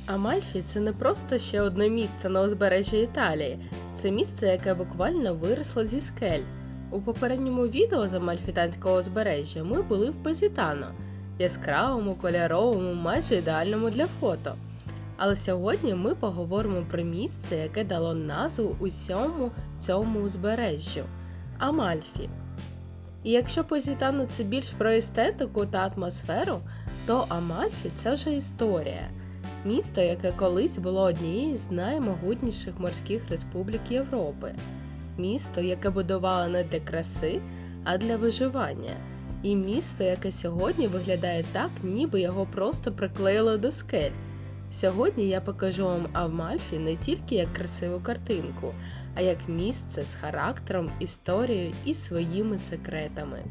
Амальфі – це не просто ще одне місто на узбережжі Італії. Це місце, яке буквально виросло зі скель. У попередньому відео з Амальфітанського узбережжя ми були в Позітано – яскравому, кольоровому, майже ідеальному для фото. Але сьогодні ми поговоримо про місце, яке дало назву усьому цьому узбережжю – Амальфі. І якщо Позітано – це більш про естетику та атмосферу, то Амальфі – це вже історія. Місто, яке колись було однією з наймогутніших морських республік Європи. Місто, яке будувало не для краси, а для виживання. І місто, яке сьогодні виглядає так, ніби його просто приклеїли до скель. Сьогодні я покажу вам Амальфі не тільки як красиву картинку, а як місце з характером, історією і своїми секретами.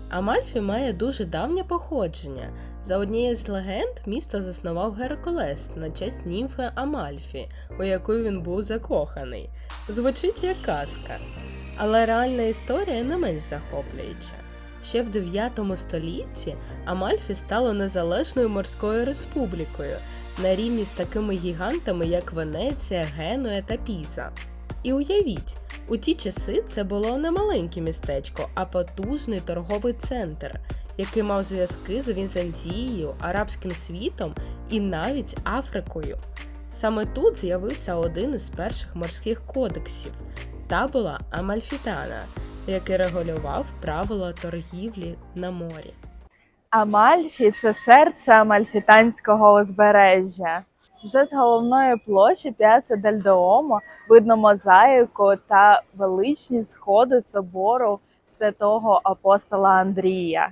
Амальфі має дуже давнє походження. За однією з легенд, місто заснував Геркулес на честь німфи Амальфі, у яку він був закоханий. Звучить як казка. Але реальна історія не менш захоплююча. Ще в 9 столітті Амальфі стало незалежною морською республікою, на рівні з такими гігантами, як Венеція, Генуя та Піза. І уявіть, у ті часи це було не маленьке містечко, а потужний торговий центр, який мав зв'язки з Візантією, арабським світом і навіть Африкою. Саме тут з'явився один із перших морських кодексів – Табула Амальфітана, який регулював правила торгівлі на морі. Амальфі – це серце Амальфітанського узбережжя. Вже з головної площі Піацца дель Дуомо видно мозаїку та величні сходи собору святого апостола Андрія.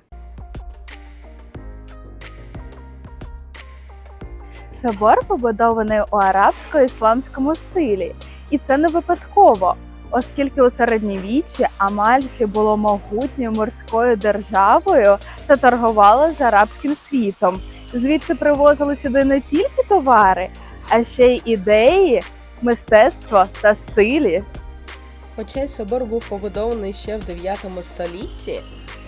Собор побудований у арабсько-ісламському стилі. І це не випадково, оскільки у середньовіччі Амальфі було могутньою морською державою та торгувало з арабським світом. Звідти привозили сюди не тільки товари, а ще й ідеї, мистецтво та стилі. Хоча собор був побудований ще в 9 столітті,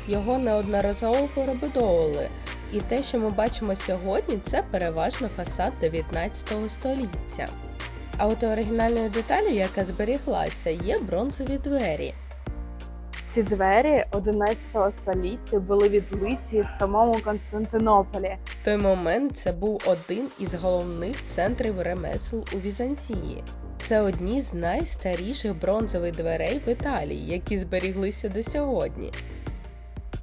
його неодноразово перебудовували. І те, що ми бачимо сьогодні, це переважно фасад 19 століття. А от оригінальною деталлю, яка зберіглася, є бронзові двері. Ці двері 11 століття були відлиті в самому Константинополі. В той момент це був один із головних центрів ремесел у Візантії. Це одні з найстаріших бронзових дверей в Італії, які зберіглися до сьогодні.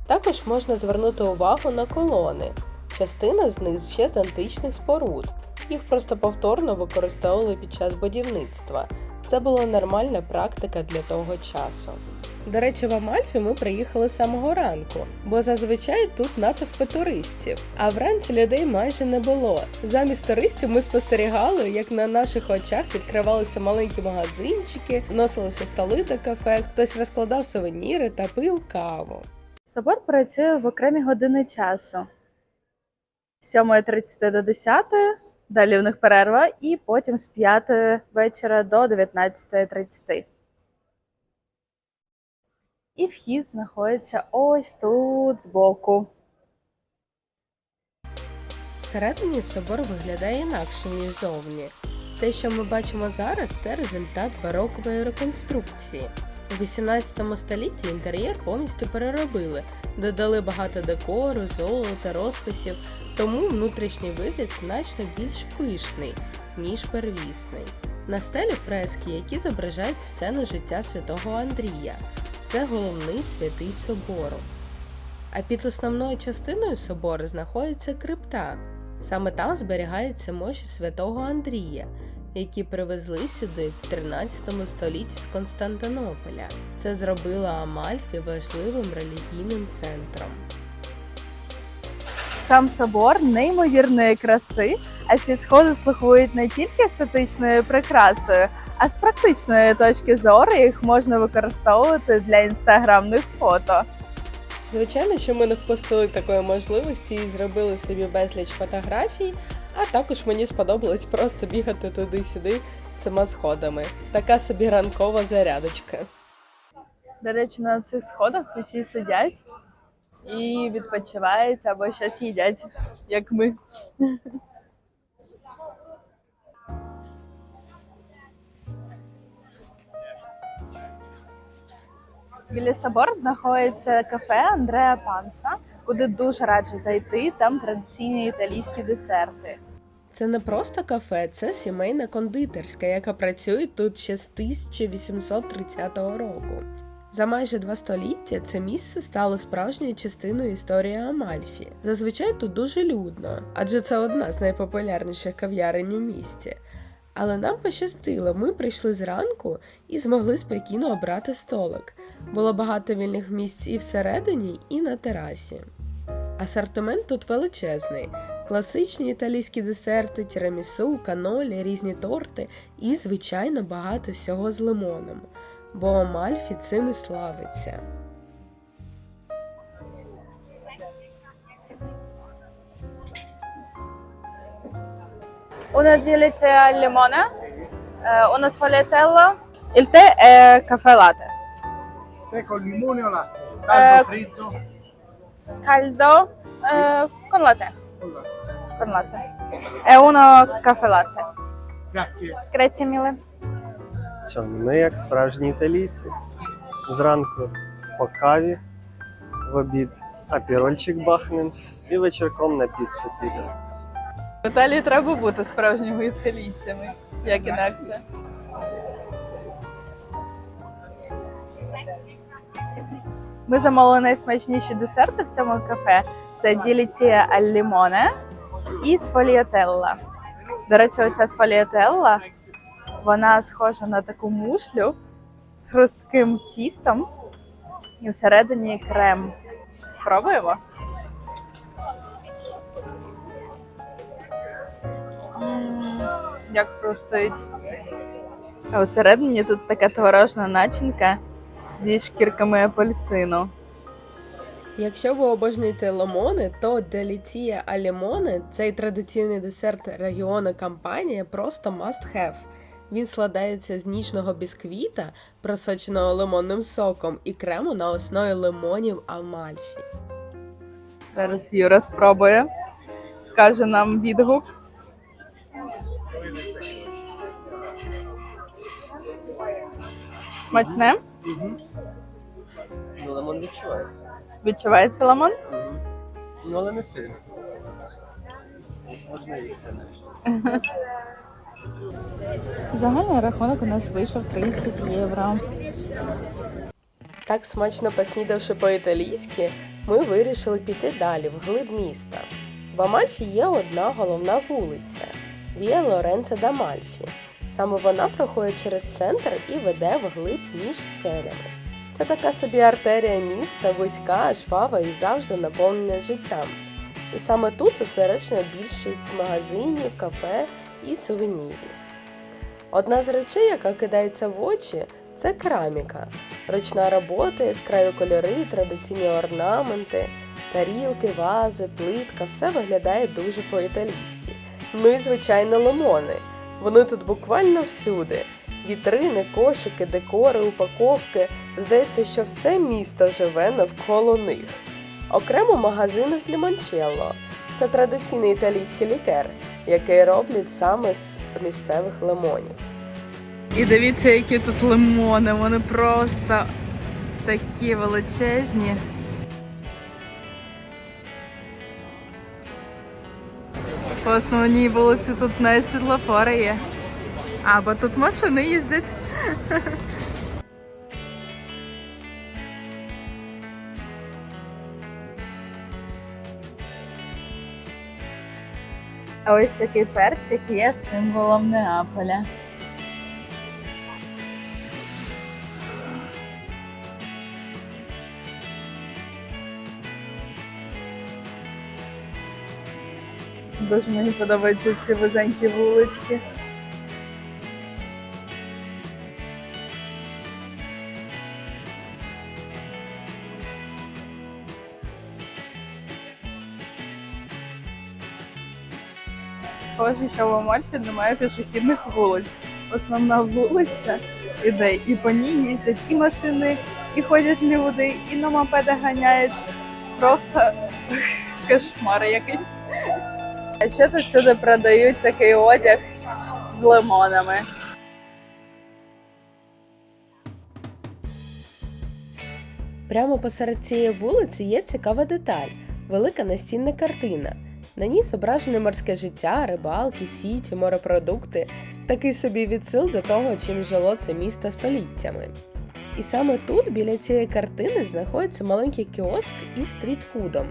Також можна звернути увагу на колони. Частина з них ще з античних споруд. Їх просто повторно використовували під час будівництва. Це була нормальна практика для того часу. До речі, в Амальфі ми приїхали з самого ранку, бо зазвичай тут натовпи туристів, а вранці людей майже не було. Замість туристів ми спостерігали, як на наших очах відкривалися маленькі магазинчики, вносилися столи до кафе, хтось розкладав сувеніри та пив каву. Собор працює в окремі години часу. З 7:30 до 10, далі у них перерва, і потім з 5 вечора до 19:30. І вхід знаходиться ось тут збоку. Всередині собор виглядає інакше, ніж зовні. Те, що ми бачимо зараз, це результат барокової реконструкції. У 18 столітті інтер'єр повністю переробили, додали багато декору, золота, розписів, тому внутрішній вигляд значно більш пишний, ніж первісний. На стелі фрески, які зображають сцену життя святого Андрія. Це головний святий собору. А під основною частиною собору знаходиться крипта. Саме там зберігається мощі святого Андрія, які привезли сюди в 13 столітті з Константинополя. Це зробило Амальфі важливим релігійним центром. Сам собор неймовірної краси, а ці сходи слугують не тільки естетичною прикрасою, а з практичної точки зору їх можна використовувати для інстаграмних фото. Звичайно, що ми не впустили такої можливості і зробили собі безліч фотографій, а також мені сподобалось просто бігати туди-сюди цими сходами. Така собі ранкова зарядочка. До речі, на цих сходах усі сидять і відпочивають або щось їдять, як ми. Біля собору знаходиться кафе Андреа Панса, куди дуже раджу зайти, там традиційні італійські десерти. Це не просто кафе, це сімейна кондитерська, яка працює тут ще з 1830 року. За майже 2 століття це місце стало справжньою частиною історії Амальфі. Зазвичай тут дуже людно, адже це одна з найпопулярніших кав'ярень у місті. Але нам пощастило, ми прийшли зранку і змогли спокійно обрати столик. Було багато вільних місць і всередині, і на терасі. Асортимент тут величезний. Класичні італійські десерти, тірамісу, канолі, різні торти і, звичайно, багато всього з лимоном. Бо Амальфі цим і славиться. Una dielite al limone, una sfogliatella, il tè è caffè latte. Secco al limone o latte? Caldo, freddo? Caldo con latte. Con latte. Con latte. È uno caffè latte. Grazie. Grazie mille. Що, ми як справжні італійці. Зранку по каві, в обід апірольчик бахнем і вечірком на піцу підемо. В Італії треба бути справжніми італійцями, як інакше. Ми замовили найсмачніші десерти в цьому кафе. Це діліттє аль лімоне і сфоліателла. До речі, оця сфоліателла, вона схожа на таку мушлю з хрустким тістом і всередині крем. Спробуємо? Як хрустить. А всередині тут така творожна начинка зі шкірками апельсину. Якщо ви обожнюєте лимони, то деліція а лімоне, цей традиційний десерт регіону Кампанія, просто must have. Він складається з ніжного бісквіта, просоченого лимонним соком, і крему на основі лимонів Амальфі. Зараз Юра спробує, скаже нам відгук. Смачне? Ну, лимон відчувається. Відчувається лимон? Ну, але не сильно. Можна їсти навіть. Загальний рахунок у нас вийшов 30 євро. Так смачно поснідавши по-італійськи, ми вирішили піти далі, вглиб міста. В Амальфі є одна головна вулиця – Віа Лоренцо д'Амальфі. Саме вона проходить через центр і веде вглиб між скелями. Це така собі артерія міста, вузька, жвава і завжди наповнена життям. І саме тут зосереджена більшість магазинів, кафе і сувенірів. Одна з речей, яка кидається в очі – це кераміка. Ручна робота, яскраві кольори, традиційні орнаменти, тарілки, вази, плитка – все виглядає дуже по-італійськи. Ну і, звичайно, лимони. Вони тут буквально всюди. Вітрини, кошики, декори, упаковки. Здається, що все місто живе навколо них. Окремо магазини з лімончелло. Це традиційний італійський лікер, який роблять саме з місцевих лимонів. І дивіться, які тут лимони, вони просто такі величезні. По основній вулиці тут не світлофори є. Бо тут машини їздять. А ось такий перчик є символом Неаполя. Дуже мені подобаються ці вузенькі вулички. Схоже, що в Амальфі немає пішохідних вулиць. Основна вулиця іде, і по ній їздять і машини, і ходять люди, і на мопедах ганяють. Просто кошмар якийсь. А ще тут сюди продають такий одяг з лимонами. Прямо посеред цієї вулиці є цікава деталь – велика настінна картина. На ній зображене морське життя, рибалки, сіті, морепродукти – такий собі відсил до того, чим жило це місто століттями. І саме тут, біля цієї картини, знаходиться маленький кіоск із стрітфудом.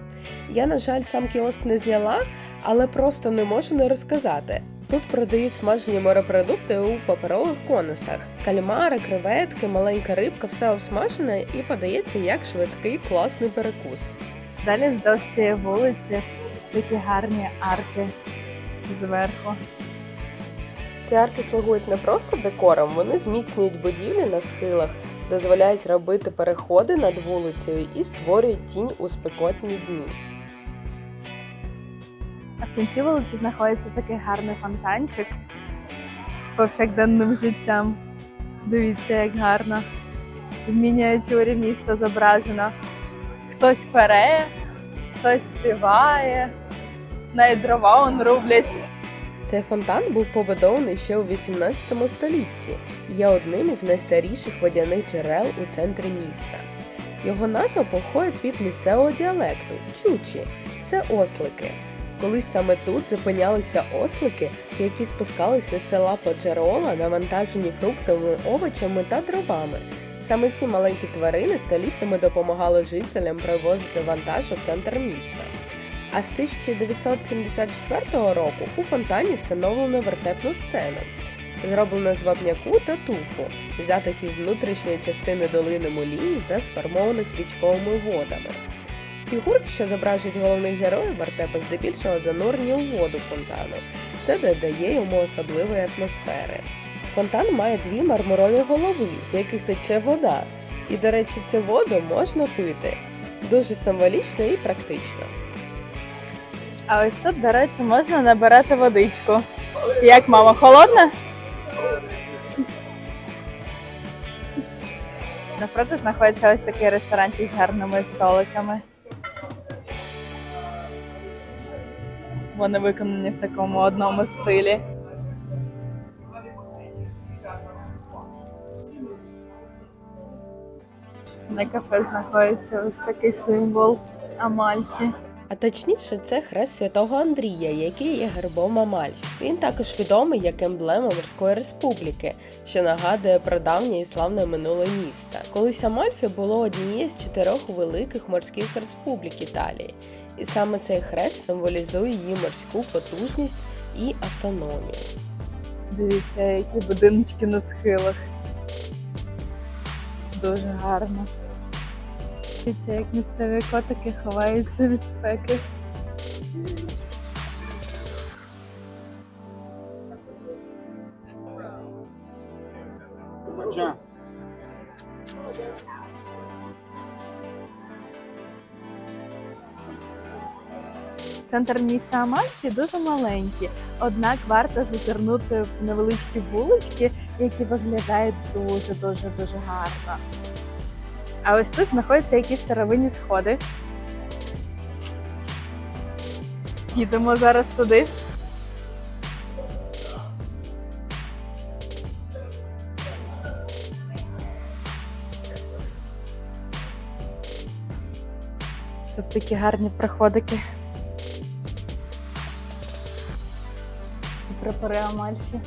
Я, на жаль, сам кіоск не зняла, але просто не можу не розказати. Тут продають смажені морепродукти у паперових конусах. Кальмари, креветки, маленька рибка – все обсмажене і подається як швидкий класний перекус. Далі вздовж цієї вулиці такі гарні арки зверху. Ці арки слугують не просто декором, вони зміцнюють будівлі на схилах, дозволяють робити переходи над вулицею і створюють тінь у спекотні дні. А в кінці вулиці знаходиться такий гарний фонтанчик з повсякденним життям. Дивіться, як гарно. В мініатюрі місто зображено. Хтось пере, хтось співає, навіть дрова он рублять. Цей фонтан був побудований ще у 18 столітті і є одним із найстаріших водяних джерел у центрі міста. Його назва походить від місцевого діалекту – чучі – це ослики. Колись саме тут зупинялися ослики, які спускалися з села Поджерола, навантажені фруктами, овочами та дровами. Саме ці маленькі тварини століттями допомагали жителям привозити вантаж у центр міста. А з 1974 року у фонтані встановлено вертепну сцену, зроблену з вапняку та туфу, взятих із внутрішньої частини долини Моліні та сформованих річковими водами. Фігурки, що зображують головних героїв вертепу, здебільшого занурені у воду фонтану. Це додає йому особливої атмосфери. Фонтан має дві мармурові голови, з яких тече вода. І, до речі, цю воду можна пити. Дуже символічно і практично. А ось тут, до речі, можна набирати водичку. Як, мама, холодна? Навпроти знаходиться ось такий ресторанчик з гарними столиками. Вони виконані в такому одному стилі. На кафе знаходиться ось такий символ Амальфі. А точніше, це хрест Святого Андрія, який є гербом Амальфі. Він також відомий як емблема Морської Республіки, що нагадує про давнє і славне минуле міста. Колись Амальфі було однією з 4 великих морських республік Італії. І саме цей хрест символізує її морську потужність і автономію. Дивіться, які будиночки на схилах. Дуже гарно. Дивіться, як місцеві котики ховаються від спеки. Центр міста Амальфі дуже маленький, однак варто зазирнути в невеличкі вулички, які виглядають дуже гарно. А ось тут знаходяться якісь старовинні сходи. Їдемо зараз туди. Тут такі гарні проходики. Прапори Амальфі.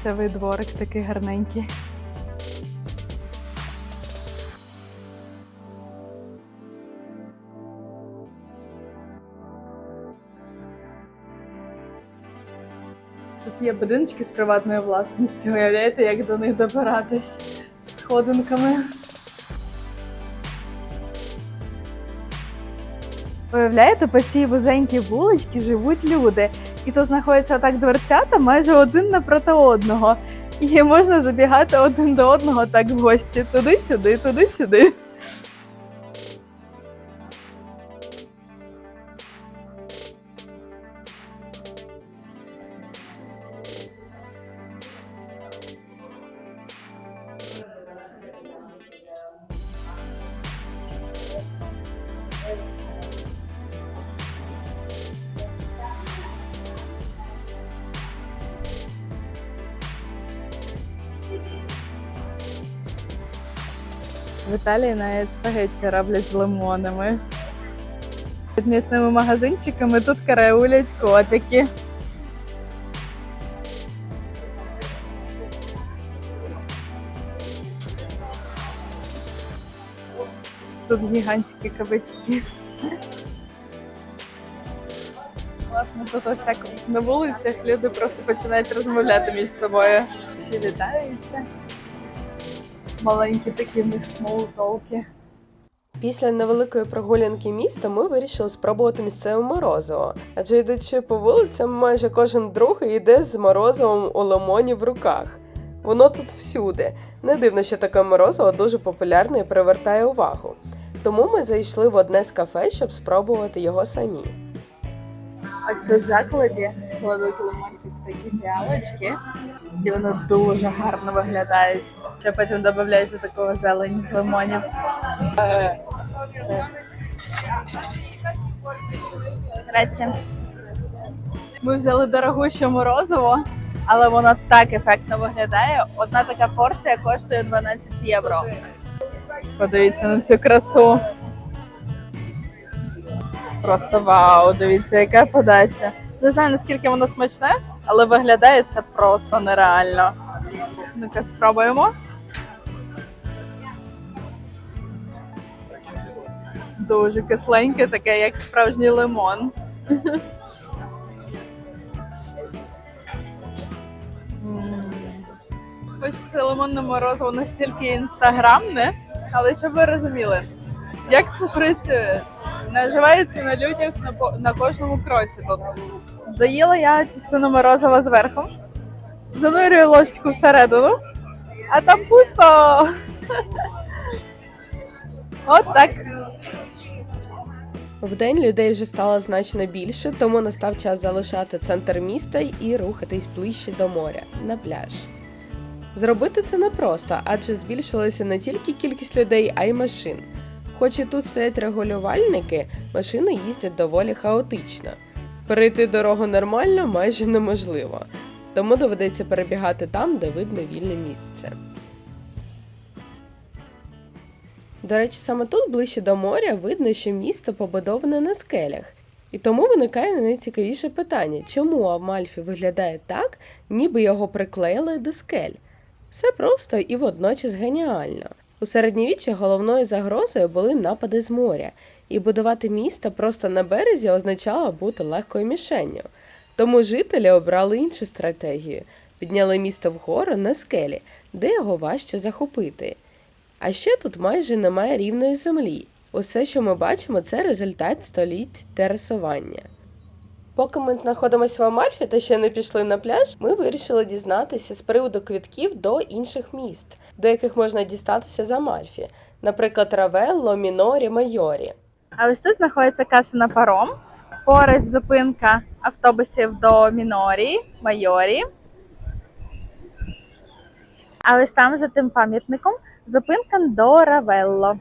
Це дворик такий гарненький. Тут є будиночки з приватною власністю. Уявляєте, як до них добиратись сходинками. Уявляєте, по цій вузенькій вуличці живуть люди. І то знаходяться отак дверцята майже один напроти одного. І можна забігати один до одного так в гості. Туди-сюди, туди-сюди. В Італії навіть спагетті роблять з лимонами. Під місними магазинчиками тут караулять котики. Тут гігантські кабачки. Власне, тут ось так на вулицях люди просто починають розмовляти між собою. Всі вітаються. Маленькі такі в них смолтолки. Після невеликої прогулянки міста ми вирішили спробувати місцеве морозиво. Адже йдучи по вулицям, майже кожен другий йде з морозивом у лимоні в руках. Воно тут всюди. Не дивно, що таке морозиво дуже популярне і привертає увагу. Тому ми зайшли в одне з кафе, щоб спробувати його самі. Ось тут в закладі кладуть лимончик в такі піалочки, і вони дуже гарно виглядають. Ще потім додається такого зелені з лимонів. Грація. Ми взяли дорогуще морозиво, але воно так ефектно виглядає. Одна така порція коштує 12 євро. Подивіться на цю красу. Просто вау, дивіться, яка подача. Не знаю, наскільки воно смачне, але виглядає це просто нереально. Ну-ка, спробуємо. Дуже кисленьке, таке, як справжній лимон. Хоч це лимонне морозиво настільки інстаграмне, але щоб ви розуміли, як це працює. Наживається на людях на кожному кроці тут. Доїла я частину морозива зверху, занурюю ложечку всередину, а там пусто. От так. Вдень людей вже стало значно більше, тому настав час залишати центр міста і рухатись ближче до моря, на пляж. Зробити це непросто, адже збільшилася не тільки кількість людей, а й машин. Хоч і тут стоять регулювальники, машини їздять доволі хаотично. Перейти дорогу нормально майже неможливо, тому доведеться перебігати там, де видно вільне місце. До речі, саме тут, ближче до моря, видно, що місто побудоване на скелях. І тому виникає найцікавіше питання, чому Амальфі виглядає так, ніби його приклеїли до скель? Все просто і водночас геніально. У середньовіччі головною загрозою були напади з моря, і будувати місто просто на березі означало бути легкою мішенню. Тому жителі обрали іншу стратегію – підняли місто вгору на скелі, де його важче захопити. А ще тут майже немає рівної землі. Усе, що ми бачимо, це результат століть терасування. Поки ми знаходимося в Амальфі та ще не пішли на пляж, ми вирішили дізнатися з приводу квитків до інших міст, до яких можна дістатися з Амальфі. Наприклад, Равелло, Мінорі, Майорі. А ось тут знаходиться каса на паром. Поруч зупинка автобусів до Мінорі, Майорі. А ось там за тим пам'ятником Зупинка до Равелло.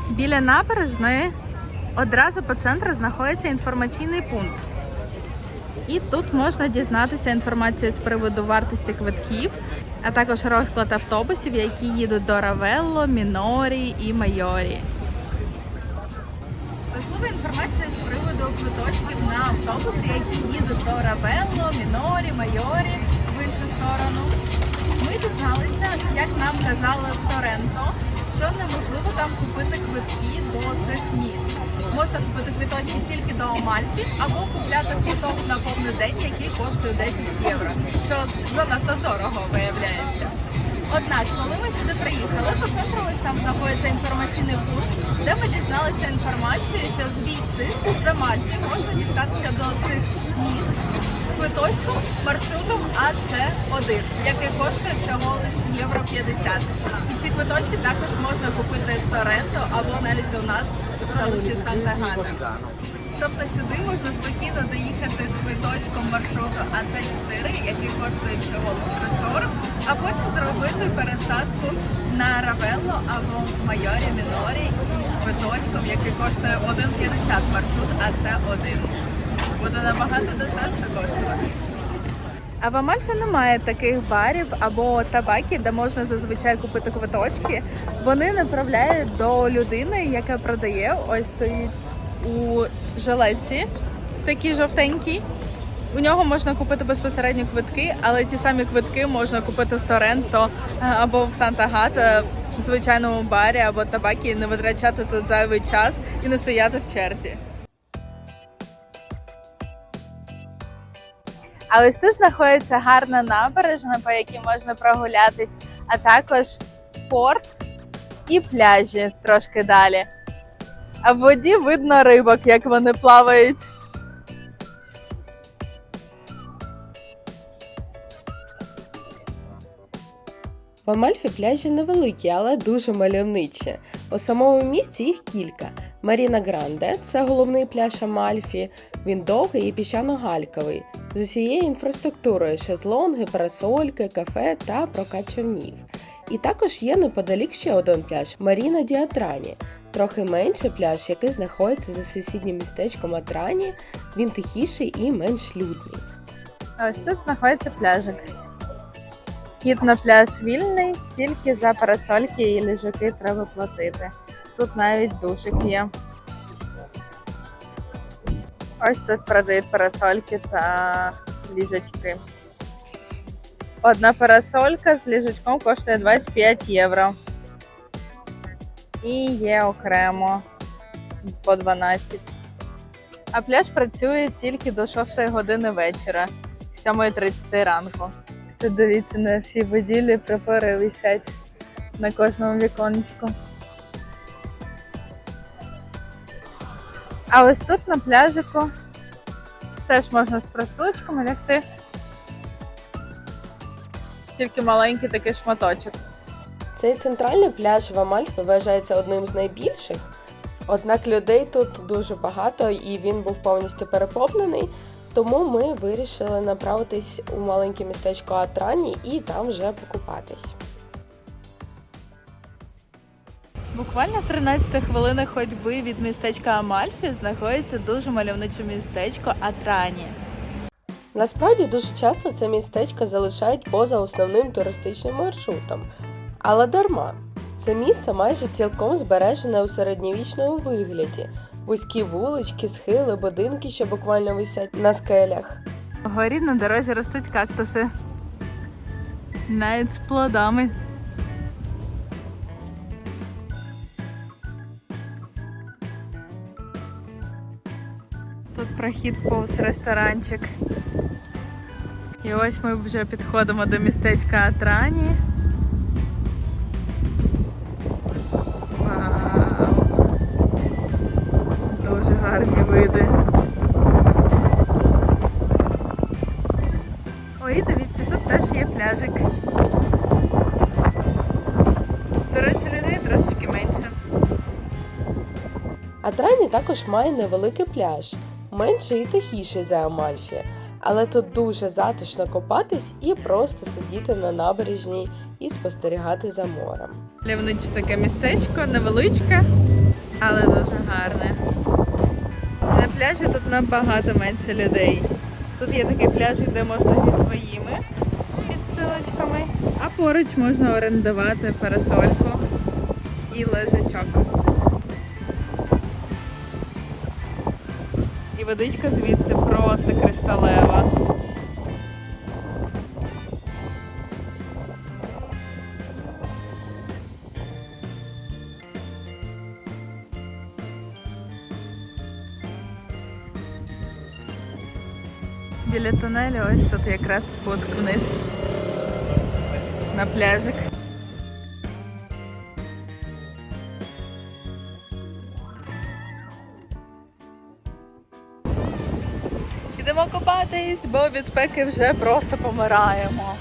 Біля набережної одразу по центру знаходиться інформаційний пункт. І тут можна дізнатися інформацію з приводу вартості квитків, а також розклад автобусів, які їдуть до Равелло, Мінорі і Майорі. Важлива інформація з приводу квиточків на автобуси, які їдуть до Равелло, Мінорі, Майорі в іншу сторону. Ми дізналися, як нам казали в Соренто, що неможливо там купити квитки до цих міст. Можна купити квиточки тільки до Амальфі або купляти квиток на повний день, який коштує 10 євро, що занадто дорого виявляється. Однак, коли ми сюди приїхали, по центру там знаходиться інформаційний пункт, де ми дізналися інформацію, що звідси, з Амальфі, можна дістатися до цих міст з квиточком маршрутом АЦ1, який коштує всього лише євро 50. І ці квиточки також можна купити в Соренто або навіть у нас в селищі Санта-Гата. Тобто сюди можна спокійно доїхати з квиточком маршруту АЦ4, який коштує всього лише 40, а потім зробити пересадку на Равелло або Майорі, Мінорі з квиточком, який коштує 1,50 маршрут АЦ1. Буде набагато дешевше коштувати. А в Амальфі немає таких барів або табаків, де можна зазвичай купити квиточки. Вони направляють до людини, яка продає. Ось стоїть у жилетці, такий жовтенький. У нього можна купити безпосередньо квитки, але ті самі квитки можна купити в Соренто або в Санта-Гата, в звичайному барі або табакі, не витрачати тут зайвий час і не стояти в черзі. А ось тут знаходиться гарна набережна, по якій можна прогулятись, а також порт і пляжі трошки далі. А в воді видно рибок, як вони плавають. В Амальфі пляжі невеликі, але дуже мальовничі. У самому місті їх кілька. Маріна Гранде – це головний пляж Амальфі. Він довгий і піщано-гальковий, з усією інфраструктурою – шезлонги, парасольки, кафе та прокат човнів. І також є неподалік ще один пляж – Маріна ді Атрані. Трохи менший пляж, який знаходиться за сусіднім містечком Атрані. Він тихіший і менш людний. А ось тут знаходиться пляжик. Вхід на пляж вільний, тільки за парасольки і ліжаки треба платити. Тут навіть душик є. Ось тут продають парасольки та ліжачки. Одна парасолька з ліжачком коштує 25 євро. І є окремо по 12. А пляж працює тільки до 6 години вечора, з 7:30 ранку. Тут дивіться, на всій будівлі прапори висять на кожному віконечку. А ось тут на пляжику теж можна з простулечками лягти. Тільки маленький такий шматочок. Цей центральний пляж в Амальфі вважається одним з найбільших, однак людей тут дуже багато і він був повністю переповнений, тому ми вирішили направитись у маленьке містечко Атрані і там вже покупатись. Буквально 13 хвилини ходьби від містечка Амальфі знаходиться дуже мальовниче містечко Атрані. Насправді дуже часто це містечко залишають поза основним туристичним маршрутом. Але дарма. Це місто майже цілком збережене у середньовічному вигляді. Вузькі вулички, схили, будинки, що буквально висять на скелях. Вгорі на дорозі ростуть кактуси. Навіть з плодами. Тут прохід повз ресторанчик. І ось ми вже підходимо до містечка Атрані. Вау! Дуже гарні види. Ой, дивіться, тут теж є пляжик. До речі, людей трошечки менше. Атрані також має невеликий пляж, менший і тихіший за Амальфі. Але тут дуже затишно купатись і просто сидіти на набережній і спостерігати за морем. Мальовниче таке містечко, невеличке, але дуже гарне. На пляжі тут набагато менше людей. Тут є такий пляж, де можна зі своїми підстилочками, а поруч можна орендувати парасольку і лежачок. І водичка звідси просто кришталева. Біля тунелю ось тут якраз спуск вниз на пляжик. Ідемо купатись, бо від спеки вже просто помираємо.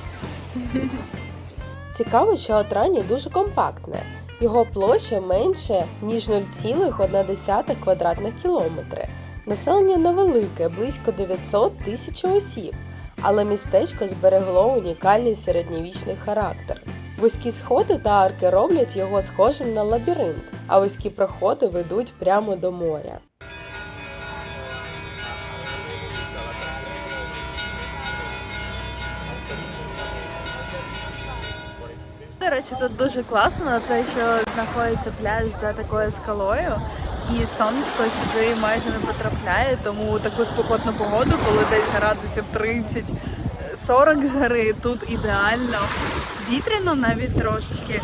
Цікаво, що Отрані дуже компактне. Його площа менше, ніж 0,1 квадратних кілометри. Населення невелике, близько 900 тисяч осіб, але містечко зберегло унікальний середньовічний характер. Вузькі сходи та арки роблять його схожим на лабіринт, а вузькі проходи ведуть прямо до моря. До речі, тут дуже класно, те, що знаходиться пляж за такою скалою, і сонечко сюди майже не потрапляє, тому таку спекотну погоду, коли десь градусів 30-40 жари, тут ідеально. Вітряно навіть трошечки,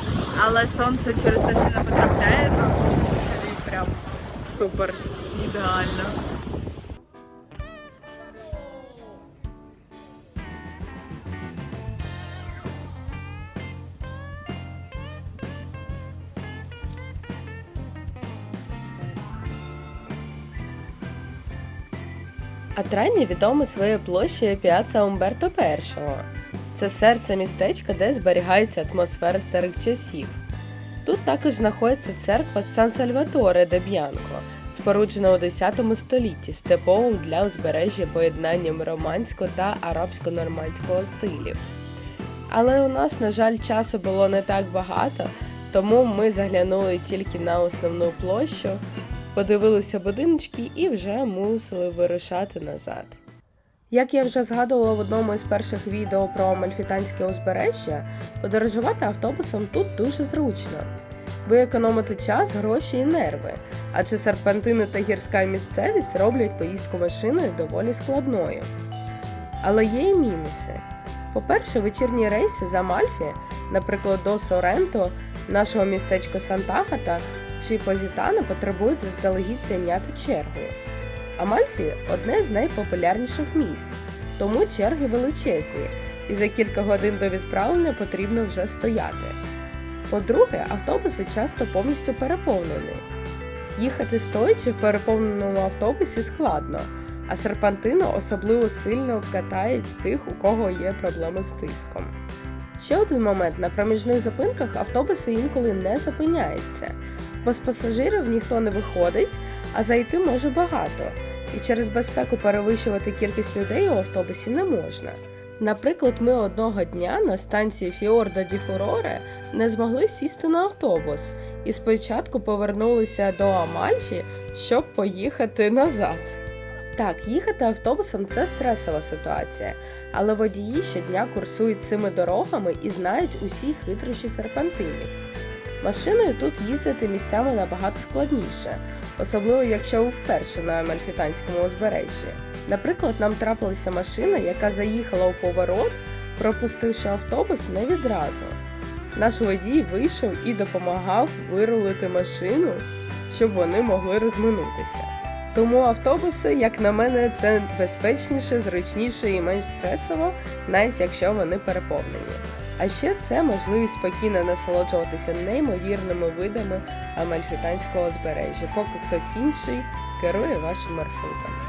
але сонце через те, що не потрапляє, то взагалі прям супер, ідеально. Отрані відомо своєю площею Піацца Умберто І. Це серце містечка, де зберігається атмосфера старих часів. Тут також знаходиться церква Сан-Сальваторе де Б'янко, споруджена у 10 столітті з типовим для узбережжя поєднанням романського та арабсько-нормандського стилів. Але у нас, на жаль, часу було не так багато, тому ми заглянули тільки на основну площу, подивилися будиночки і вже мусили вирушати назад. Як я вже згадувала в одному із перших відео про Амальфітанське узбережжя, подорожувати автобусом тут дуже зручно. Ви економите час, гроші і нерви, адже серпантини та гірська місцевість роблять поїздку машиною доволі складною. Але є і мінуси. По-перше, вечірні рейси з Амальфі, наприклад, до Соренто, нашого містечка Сант'Агата чи Позітано, потребують заздалегідь зайняти чергою. Амальфі – одне з найпопулярніших міст, тому черги величезні, і за кілька годин до відправлення потрібно вже стояти. По-друге, автобуси часто повністю переповнені. Їхати стоячи в переповненому автобусі складно, а серпантину особливо сильно катають тих, у кого є проблеми з тиском. Ще один момент – на проміжних зупинках автобуси інколи не зупиняються, бо з пасажирів ніхто не виходить, а зайти може багато, і через безпеку перевищувати кількість людей у автобусі не можна. Наприклад, ми одного дня на станції Фіордо ді Фуроре не змогли сісти на автобус і спочатку повернулися до Амальфі, щоб поїхати назад. Так, їхати автобусом – це стресова ситуація, але водії щодня курсують цими дорогами і знають усі хитрощі серпантинів. Машиною тут їздити місцями набагато складніше, особливо якщо ви вперше на Амальфітанському узбережжі. Наприклад, нам трапилася машина, яка заїхала у поворот, пропустивши автобус не відразу. Наш водій вийшов і допомагав вирулити машину, щоб вони могли розминутися. Тому автобуси, як на мене, це безпечніше, зручніше і менш стресово, навіть якщо вони переповнені. А ще це можливість спокійно насолоджуватися неймовірними видами Амальфітанського узбережжя, поки хтось інший керує вашим маршрутом.